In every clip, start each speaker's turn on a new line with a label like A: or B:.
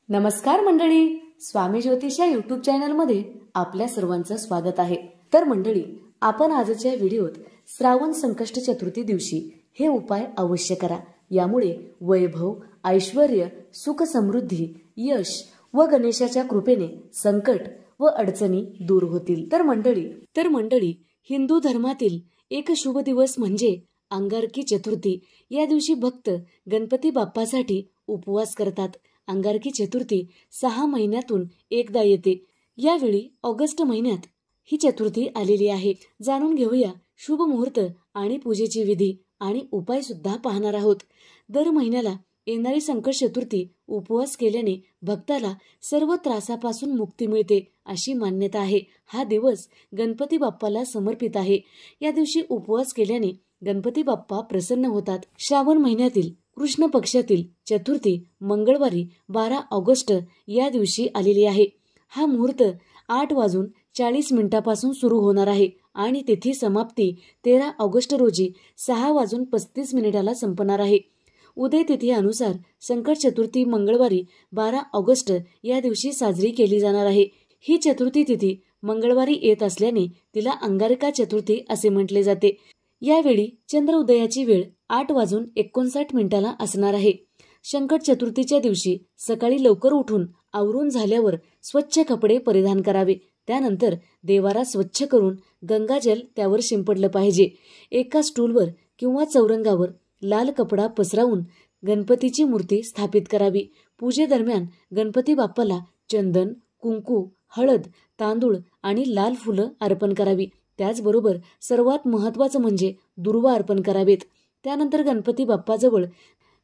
A: नमस्कार मंडळी, स्वामी ज्योतिष या युट्यूब चॅनलमध्ये आपल्या सर्वांचं स्वागत आहे। तर मंडळी, आपण आजच्या व्हिडिओत श्रावण संकष्ट चतुर्थी दिवशी हे उपाय अवश्य करा। यामुळे वैभव, ऐश्वर्य, सुख, समृद्धी, यश व गणेशाच्या कृपेने संकट व अडचणी दूर होतील। तर मंडळी हिंदू धर्मातील एक शुभ दिवस म्हणजे अंगारकी चतुर्थी। या दिवशी भक्त गणपती बाप्पासाठी उपवास करतात। अंगारकी चतुर्थी 6 महिन्यातून एकदा येते। यावेळी ऑगस्ट महिन्यात ही चतुर्थी आलेली आहे। जाणून घेऊया शुभ मुहूर्त आणि पूजेची विधी आणि उपाय सुद्धा पाहणार आहोत। दर महिन्याला येणारी संकष्ट चतुर्थी उपवास केल्याने भक्ताला सर्व त्रासापासून मुक्ती मिळते अशी मान्यता आहे। हा दिवस गणपती बाप्पाला समर्पित आहे। या दिवशी उपवास केल्याने गणपती बाप्पा प्रसन्न होतात। श्रावण महिन्यातील कृष्ण पक्षातील चतुर्थी मंगळवारी 12 ऑगस्ट या दिवशी आलेली आहे। हा मुहूर्त 8:40 सुरू होणार आहे आणि तिथी समाप्ती 13 ऑगस्ट रोजी 6:35 संपणार आहे। उदय तिथी अनुसार संकट चतुर्थी मंगळवारी 12 ऑगस्ट या दिवशी साजरी केली जाणार आहे। ही चतुर्थी तिथी मंगळवारी येत असल्याने तिला अंगारका चतुर्थी असे म्हटले जाते। यावेळी चंद्र उदयाची वेळ 8:59 असणार आहे। संकट चतुर्थीच्या दिवशी सकाळी लवकर उठून आवरून झाल्यावर स्वच्छ कपडे परिधान करावे। त्यानंतर देवारा स्वच्छ करून गंगाजल त्यावर शिंपडलं पाहिजे। एका स्टूलवर किंवा चौरंगावर लाल कपडा पसरवून गणपतीची मूर्ती स्थापित करावी। पूजेदरम्यान गणपती बाप्पाला चंदन, कुंकू, हळद, तांदूळ आणि लाल फुलं अर्पण करावी। त्याचबरोबर सर्वात महत्त्वाचं म्हणजे दुर्वा अर्पण करावेत। त्यानंतर गणपती बाप्पाजवळ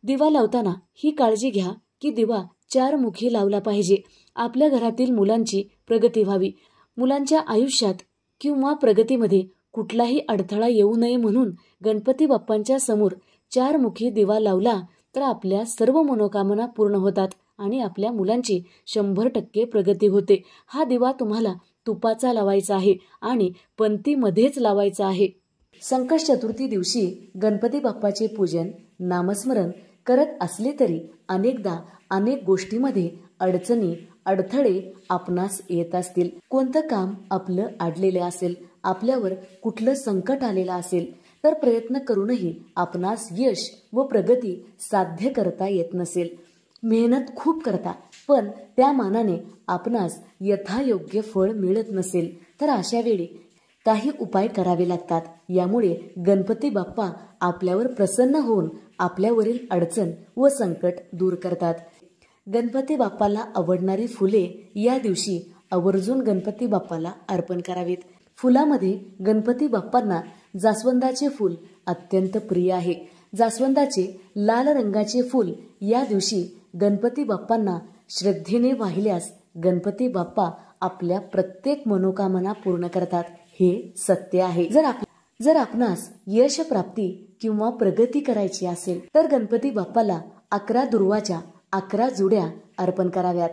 A: दिवा लावताना ही काळजी घ्या की दिवा 4 मुखी लावला पाहिजे। आपल्या घरातील मुलांची प्रगती व्हावी, मुलांच्या आयुष्यात किंवा प्रगतीमध्ये कुठलाही अडथळा येऊ नये म्हणून गणपती बाप्पांच्या समोर 4 मुखी दिवा लावला तर आपल्या सर्व मनोकामना पूर्ण होतात आणि आपल्या मुलांची 100% प्रगती होते। हा दिवा तुम्हाला तुपाचा लावायचा आहे आणि पंक्तीमध्येच लावायचा आहे। संकष्ट चतुर्थी दिवशी गणपती बाप्पाचे पूजन, नामस्मरण करत असले तरी अनेकदा अनेक गोष्टीमध्ये अडचणी, अडथळे आपणास येत असतील। कोणतं काम आपलं अडलेलं असेल, आपल्यावर कुठलं संकट आलेलं असेल तर प्रयत्न करूनही आपणास यश व प्रगती साध्य करता येत नसेल। मेहनत खूप करता पण त्या मानाने आपणास यथायोग्य फळ मिळत नसेल तर अशा वेळी काही उपाय करावे लागतात। यामुळे गणपती बाप्पा आपल्यावर प्रसन्न होऊन आपल्यावरील अडचण व संकट दूर करतात। गणपती बाप्पाला आवडणारी फुले या दिवशी आवर्जून गणपती बाप्पाला अर्पण करावीत। फुलामध्ये गणपती बाप्पांना जास्वंदाचे फूल अत्यंत प्रिय आहे। जास्वंदाचे लाल रंगाचे फूल या दिवशी गणपती बाप्पांना श्रद्धेने वाहिल्यास गणपती बाप्पा आपल्या प्रत्येक मनोकामना पूर्ण करतात, हे सत्य आहे। जर आपणास यश प्राप्ती किंवा प्रगती करायची असेल तर गणपती बाप्पाला 11 दुर्वाच्या 11 जुड्या अर्पण कराव्यात।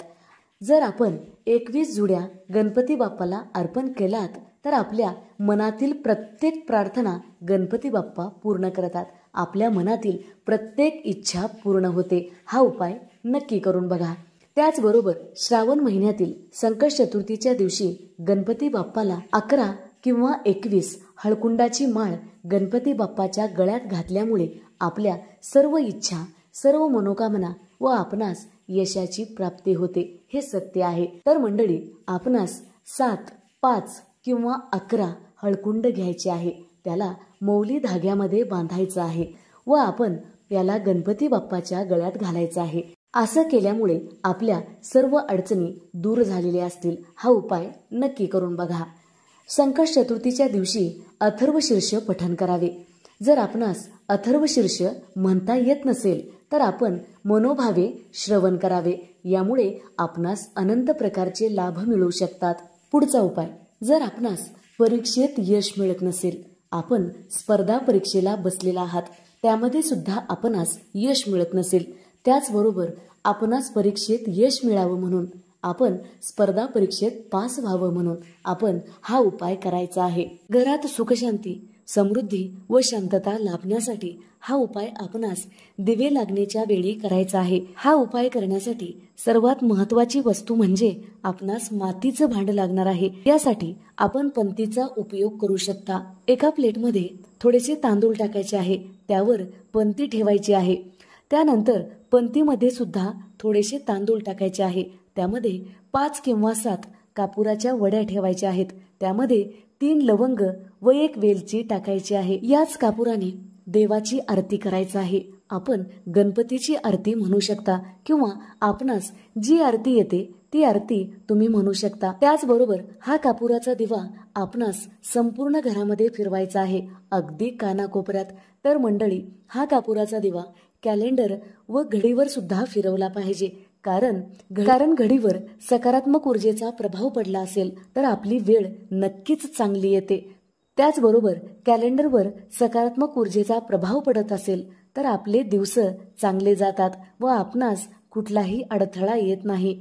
A: जर आपण 21 जुड्या गणपती बाप्पाला अर्पण केलात तर आपल्या मनातील प्रत्येक प्रार्थना गणपती बाप्पा पूर्ण करतात। आपल्या मनातील प्रत्येक इच्छा पूर्ण होते। हा उपाय नक्की करून बघा। त्याचबरोबर श्रावण महिन्यातील संकष्ट चतुर्थीच्या दिवशी गणपती बाप्पाला 11 किंवा 21 हळकुंडाची माळ गणपती बाप्पाच्या गळ्यात घातल्यामुळे आपल्या सर्व इच्छा, सर्व मनोकामना व आपणास यशाची प्राप्ती होते, हे सत्य आहे। तर मंडळी, आपणास 7, 5 किंवा 11 हळकुंड घ्यायचे आहे। त्याला मौली धाग्यामध्ये बांधायचं आहे व आपण त्याला गणपती बाप्पाच्या गळ्यात घालायचं आहे। असं केल्यामुळे आपल्या सर्व अडचणी दूर झालेल्या असतील। हा उपाय नक्की करून बघा। संकष्ट चतुर्थीच्या दिवशी अथर्वशीर्ष पठण करावे। जर आपणास अथर्वशीर्ष म्हणता येत नसेल तर आपण मनोभावे श्रवण करावे। यामुळे आपणास अनंत प्रकारचे लाभ मिळू शकतात। पुढचा उपाय, जर आपणास परीक्षेत यश मिळत नसेल, आपण स्पर्धा परीक्षेला बसलेला आहात, त्यामध्ये सुद्धा आपणास यश मिळत नसेल, त्याचबरोबर आपणास परीक्षेत यश मिळावं म्हणून, आपण स्पर्धा परीक्षेत पास व्हावं म्हणून आपण हा उपाय करायचा आहे। घरात सुखशांती, समृद्धी व शांतता लाभण्यासाठी हा उपाय आपणास दिवे लागण्याच्या वेळी करायचा आहे। हा उपाय करण्यासाठी सर्वात महत्त्वाची वस्तू म्हणजे आपणास मातीचं भांड लागणार आहे। यासाठी आपण पंतीचा उपयोग करू शकता। एका प्लेटमध्ये थोडेसे तांदूळ टाकायचे आहे, त्यावर पंती ठेवायची आहे। त्यानंतर पंतीमध्ये सुद्धा थोडेसे तांदूळ टाकायचे आहे। त्यामध्ये 5 किंवा 7 कापुराच्या वड्या ठेवायच्या आहेत। त्यामध्ये 3 लवंग व 1 वेलची टाकायची आहे। याच कापुराने देवाची आरती करायची आहे। आपण गणपतीची आरती म्हणू शकता किंवा आपणास जी आरती येते ती आरती तुम्ही म्हणू शकता। त्याचबरोबर हा कापुराचा दिवा आपणास संपूर्ण घरामध्ये फिरवायचा आहे, अगदी कानाकोपऱ्यात। तर मंडळी, हा कापुराचा दिवा कॅलेंडर व घडीवर सुद्धा फिरवला पाहिजे, कारण घडीवर सकारात्मक ऊर्जेचा प्रभाव पडला असेल तर आपली वेळ नक्कीच चांगली येते। त्याचबरोबर कॅलेंडरवर सकारात्मक ऊर्जेचा प्रभाव पडत असेल तर आपले दिवस चांगले जातात व आपणास कुठलाही अडथळा येत नाही।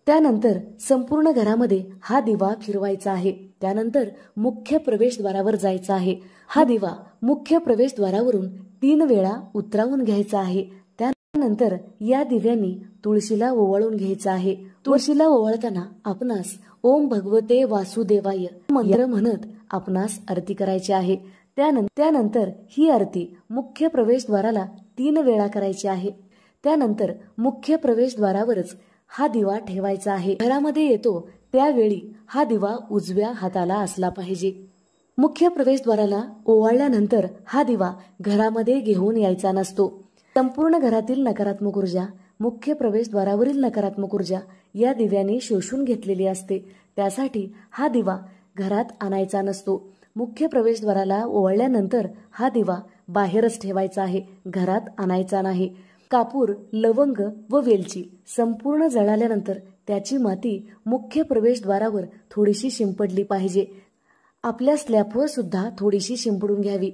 A: त्यानंतर संपूर्ण घरामध्ये हा दिवा फिरवायचा आहे। त्यानंतर मुख्य प्रवेशद्वारावर जायचा आहे। हा दिवा मुख्य प्रवेशद्वारावरून 3 वेळा उतरावून घ्यायचा आहे। त्यानंतर या दिव्यांनी तुळशीला ओवाळून घ्यायचा आहे। तुळशीला ओवाळताना आपणास ओम भगवते वासुदेवाय मंत्र म्हणत आपणास आरती करायची आहे। त्यानंतर ही आरती मुख्य प्रवेशद्वाराला 3 वेळा करायची आहे। त्यानंतर मुख्य प्रवेशद्वारावरच हा दिवा ठेवायचा आहे। घरामध्ये येतो त्यावेळी हा दिवा उजव्या हाताला असला पाहिजे। मुख्य प्रवेशद्वाराला ओवाळल्यानंतर हा दिवा घरामध्ये घेऊन यायचा नसतो। संपूर्ण घरातील नकारात्मक ऊर्जा, मुख्य प्रवेशद्वारावरील नकारात्मक ऊर्जा या दिव्याने शोषून घेतलेली असते। त्यासाठी हा दिवा घरात आणायचा नसतो। मुख्य प्रवेशद्वाराला ओवाळल्यानंतर हा दिवा बाहेरच ठेवायचा आहे, घरात आणायचा नाही। कापूर, लवंग व वेलची संपूर्ण जळाल्यानंतर त्याची माती मुख्य प्रवेशद्वारावर थोडीशी शिंपडली पाहिजे। आपल्या स्लॅबवर सुद्धा थोडीशी शिंपडून घ्यावी।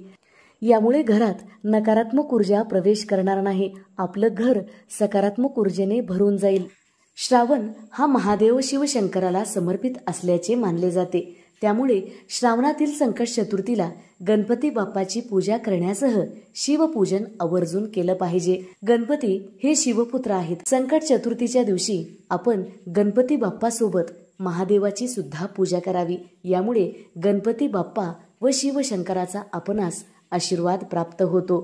A: यामुळे घरात नकारात्मक ऊर्जा प्रवेश करणार नाही, आपलं घर सकारात्मक ऊर्जेने भरून जाईल। श्रावण हा महादेव शिवशंकराला समर्पित असल्याचे मानले जाते। त्यामुळे श्रावणातील संकट चतुर्थीला गणपती बाप्पाची पूजा करण्यासह शिवपूजन आवर्जून केलं पाहिजे। गणपती हे शिवपुत्र आहेत। संकट चतुर्थीच्या दिवशी आपण गणपती बाप्पा सोबत महादेवाची सुद्धा पूजा करावी। यामुळे गणपती बाप्पा व शिवशंकराचा आपणास आशीर्वाद प्राप्त होतो।